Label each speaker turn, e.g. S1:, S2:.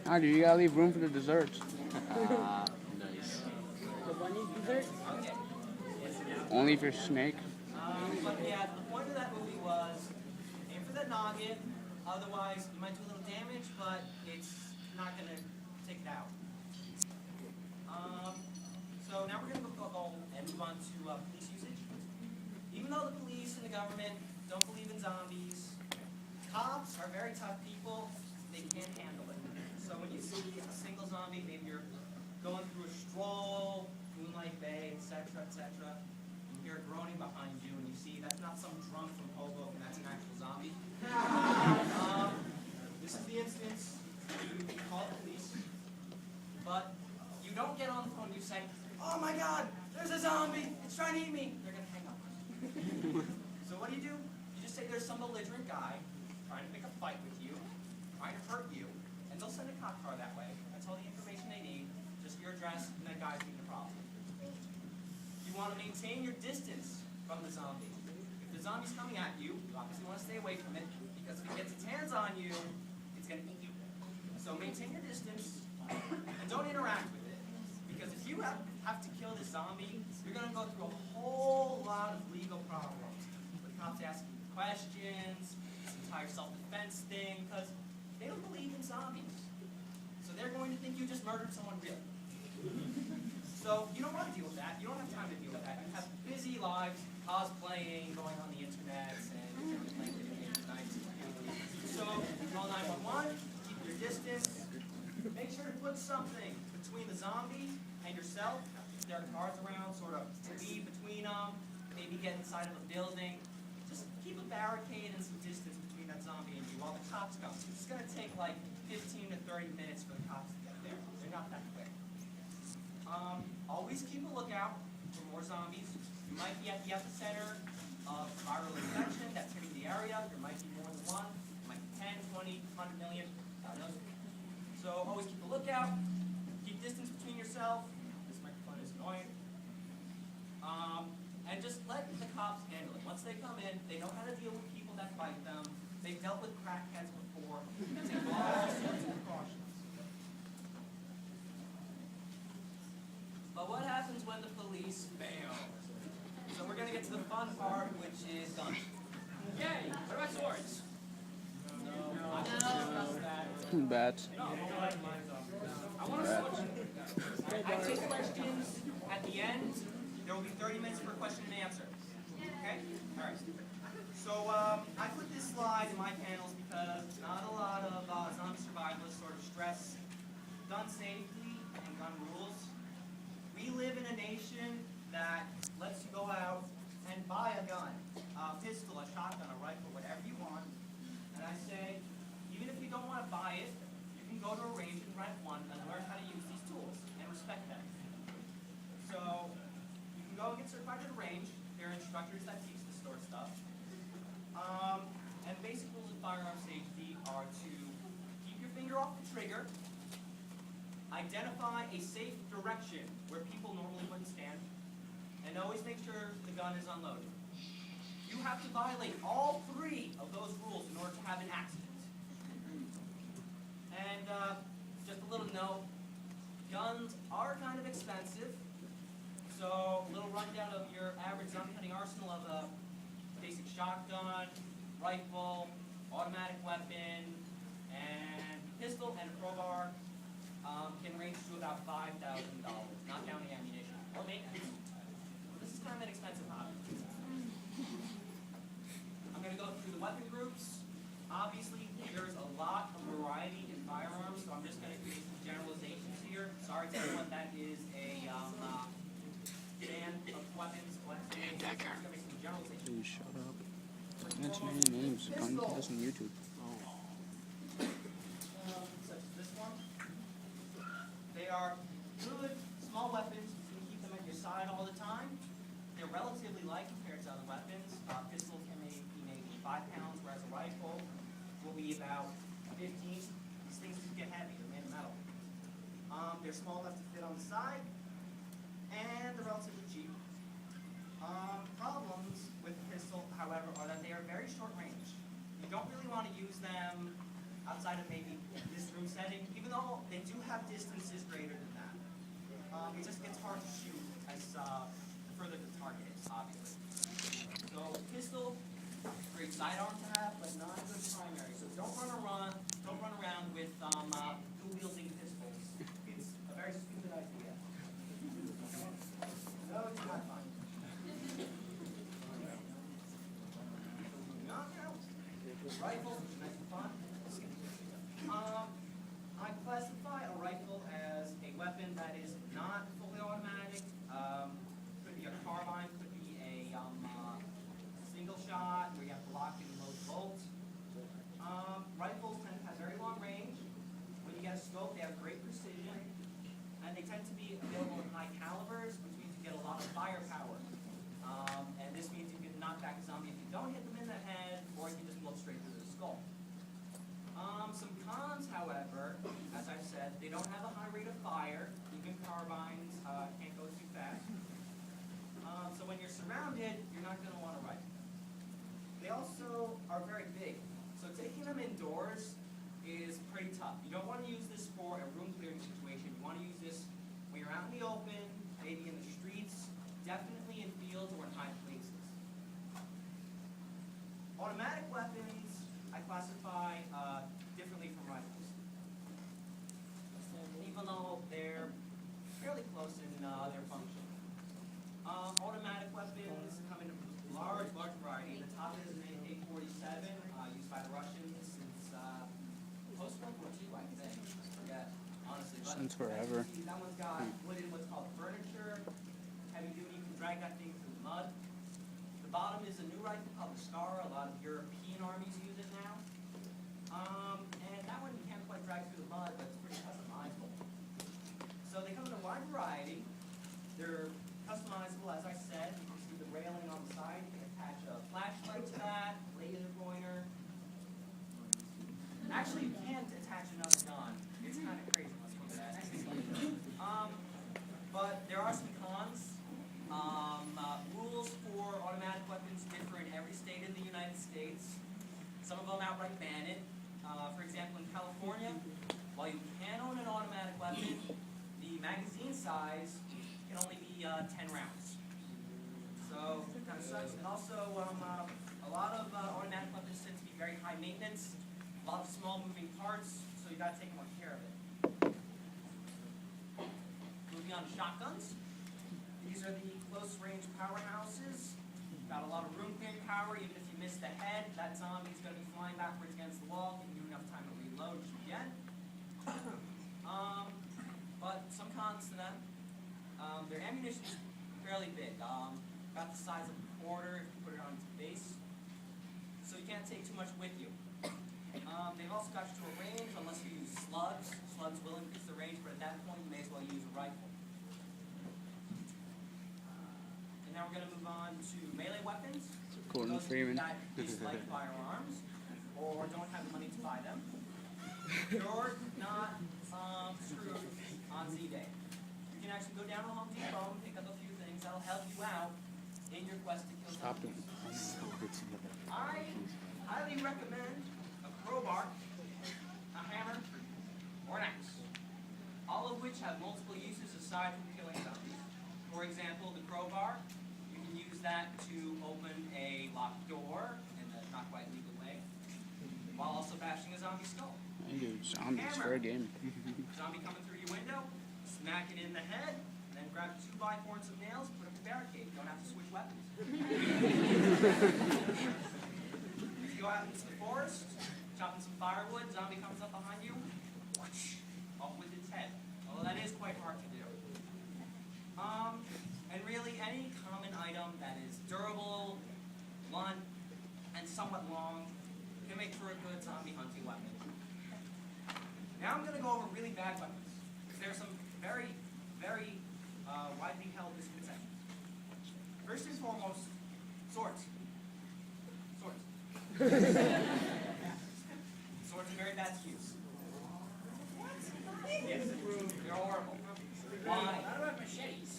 S1: Ah, dude, you gotta leave room for the desserts.
S2: Nice.
S3: The bunny dessert?
S1: Only if you're snake.
S4: But yeah, the point of that movie was aim for that noggin. Otherwise, you might do a little damage, but it's not going to take it out. So now we're going to go and move on to police usage. Even though the police and the government don't believe in zombies, cops are very tough people. They can't handle it. So when you see a single zombie, maybe you're going through a stroll, Moonlight Bay, etc., etc., you hear groaning behind you, and you see that's not some drunk from Hoboken, that's an actual zombie. This is the instance. You call the police, but you don't get on the phone and you say, "Oh my God, there's a zombie! It's trying to eat me!" They're gonna hang up. So what do? You just say there's some belligerent guy trying to pick a fight with you, trying to hurt you, and they'll send a cop car that way. That's all the information they need, just your address and that guy's being the problem. You want to maintain your distance from the zombie. If the zombie's coming at you, you obviously want to stay away from it, because if it gets its hands on you, it's going to eat you. So maintain your distance, and don't interact with it. Because if you have to kill this zombie, you're going to go through a whole lot of legal problems. The cops asking you questions, this entire self-defense thing, because they don't believe in zombies. So they're going to think you just murdered someone real. So you don't want to deal with that. You don't have time to deal with that. You have busy lives, cosplaying, going on the internet, and playing video games at night. So call 911, keep your distance. Make sure to put something between the zombie and yourself. If there are cars around, sort of leave between them. Maybe get inside of a building. Just keep a barricade and some distance between that zombie and you while the cops come. It's going to take like 15 to 30 minutes for the cops to get there. They're not that quick. Always keep a lookout for more zombies. You might be at the epicenter of viral infection that's hitting the area. There might be more than one. There might be 10, 20, 100 million. God knows. So always keep a lookout. Keep distance between yourself. This microphone is annoying. And just let the cops handle it. Once they come in, they know how to deal with people that fight them. They've dealt with crackheads before. Take all sorts of precautions. But what happens when the police fail? So we're going to get to the fun part, which is guns. Yay! What about swords? No. I don't discuss that.
S1: Bats.
S4: No. I want to switch. I take questions at the end. There will be 30 minutes for question and answer. Okay? All right. So I put this slide in my panels because not a lot of zombie survivalists sort of stress gun safety and gun rules. We live in a nation that lets you go out and buy a gun, a pistol, a shotgun, a rifle, whatever you want. And I say, even if you don't want to buy it, you can go to a range and rent one and learn how to use these tools and respect them. So you can go and get certified at a range. There are instructors that teach this sort of stuff. And basic rules of firearm safety are to keep your finger off the trigger, identify a safe direction where people normally wouldn't stand, and always make sure the gun is unloaded. You have to violate all 3 of those rules in order to have an accident. And just a little note, guns are kind of expensive, so a little rundown of your average zombie hunting arsenal of a basic shotgun, rifle, automatic weapon, and pistol and a crowbar can range to about $5,000, not counting ammunition or maintenance. This is kind of an expensive hobby. I'm going to go through the weapon groups. Obviously, there's a lot of variety in firearms, so I'm just going to create some generalizations here. Sorry to anyone that is a fan of weapons, but I'm just going to make some generalizations.
S1: Dude, shut up. Mention any names. Come to us on YouTube.
S4: Such as this one. They are good, small weapons. You can keep them at your side all the time. They're relatively light compared to other weapons. Pistol can be maybe 5 pounds, whereas a rifle will be about 15. These things get heavy. They're made of metal. They're small enough to fit on the side, and they're relatively cheap. Problems with the pistol, however, are that they are very short range. You don't really want to use them distance is greater than that. It just gets hard to shoot as the further the target is, obviously. So pistol, great sidearm to have, but not a good primary. So don't run around with dual-wielding pistols. It's a very stupid idea. No, it's not fun. Rifle, nice and fun. I classify a rifle as a weapon that is not fully automatic. Could be a carbine, could be a single shot where you have to lock and load bolts. Rifles tend to have very long range. When you get a scope, they have great precision, and they tend to be available in high calibers, which means you get a lot of firepower. And this means you can knock back a zombie if you don't hit them in the head, or you can just blow straight through the skull. Some cons, however, as I've said, they don't have a high rate of fire. Even carbines can't go too fast. So when you're surrounded, you're not going to want to rifle. They also are very big. So taking them indoors is pretty tough. You don't want to use this for a room clearing situation. You want to use this when you're out in the open, maybe in the streets, definitely in fields or in high places. Automatic weapons, I classify differently from rifles. Even though they're fairly close in their function. Automatic weapons come in a large variety. The top is an AK-47, used by the Russians since post-World War II, I think. I forget, honestly. But
S1: Since forever.
S4: that one's got what's called furniture, heavy duty. You can drag that thing through the mud. The bottom is a new rifle called the Scar. A lot of European armies use it now. And that one you can't quite drag through the mud, but it's pretty customizable. So they come in a wide variety. They're customizable, as I said. You can see the railing on the side. You can attach a flashlight to that, laser pointer. Actually, you can't attach another gun. It's kind of crazy. Let's look at that. But there are some cons. Rules for automatic weapons differ in every state in the United States. Some of them outright ban it. For example, in California, while you can own an automatic weapon, the magazine size can only be 10 rounds. So it kind of sucks. And also, a lot of automatic weapons tend to be very high maintenance, a lot of small moving parts, so you got to take more care of it. Moving on to shotguns. These are the close-range powerhouses. Got a lot of room clearing power. Even if you miss the head, that zombie's going to be flying backwards against the wall, giving you enough time to reload, which you get. But some cons to them. Their ammunition is fairly big. About the size of a quarter if you put it on its base. So you can't take too much with you. They've also got you to a range unless you use slugs. Slugs will increase the range, but at that point you may as well use a rifle. And now we're going to move on to melee weapons.
S1: Gordon
S4: Those
S1: Freeman.
S4: that dislike firearms or don't have the money to buy them. You're not screwed on Z-Day. You can actually go down to Home Depot and pick up a few things that'll help you out in your quest to kill
S1: Stop
S4: zombies.
S1: it.
S4: I highly recommend a crowbar, a hammer, or an axe, all of which have multiple uses aside from killing zombies. For example, the crowbar, you can use that to open a locked door in a not quite legal way, while also bashing a zombie skull.
S1: I do zombies for a game.
S4: Zombie coming through your window, smack it in the head, then grab 2x4 and some nails, put up a barricade. You don't have to switch weapons. If you go out into the forest, chopping some firewood, zombie comes up behind you, whoosh, off with its head. Although that is quite hard to do. And really any common item that is durable, blunt, and somewhat long can make for a good zombie hunting weapon. Now I'm going to go over really bad weapons. There are some very, very widely held misconceptions. First and foremost, swords. Swords. Swords are very bad to use. Yes, they're horrible. Why?
S3: What about machetes?